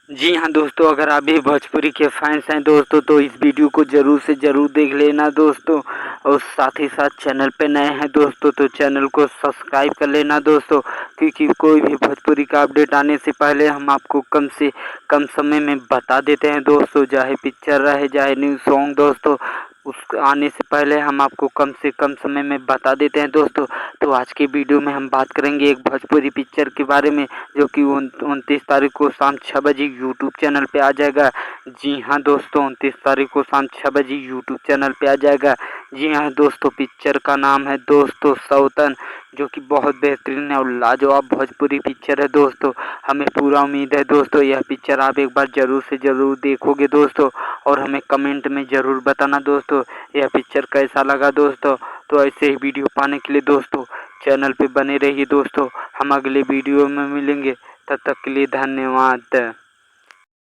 जी हाँ दोस्तों, अगर आप भी भोजपुरी के फैंस हैं दोस्तों तो इस वीडियो को ज़रूर से ज़रूर देख लेना दोस्तों। और साथ ही साथ चैनल पे नए हैं दोस्तों तो चैनल को सब्सक्राइब कर लेना दोस्तों, क्योंकि कोई भी भोजपुरी का अपडेट आने से पहले हम आपको कम से कम समय में बता देते हैं दोस्तों। चाहे पिक्चर रहे चाहे न्यू सॉन्ग दोस्तों, उस आने से पहले हम आपको कम से कम समय में बता देते हैं दोस्तों। तो आज की वीडियो में हम बात करेंगे एक भोजपुरी पिक्चर के बारे में, जो कि 29 तारीख को शाम 6 बजे यूट्यूब चैनल पे आ जाएगा। जी हाँ दोस्तों, 29 तारीख को शाम 6 बजे यूट्यूब चैनल पे आ जाएगा। जी हाँ दोस्तों, पिक्चर का नाम है दोस्तों सौतन, जो कि बहुत बेहतरीन और लाजवाब भोजपुरी पिक्चर है दोस्तों। हमें पूरा उम्मीद है दोस्तों यह पिक्चर आप एक बार ज़रूर से ज़रूर देखोगे दोस्तों, और हमें कमेंट में ज़रूर बताना दोस्तों यह पिक्चर कैसा लगा दोस्तों। तो ऐसे ही वीडियो पाने के लिए दोस्तों चैनल पे बने रहिए दोस्तों। हम अगले वीडियो में मिलेंगे, तब तक के लिए धन्यवाद।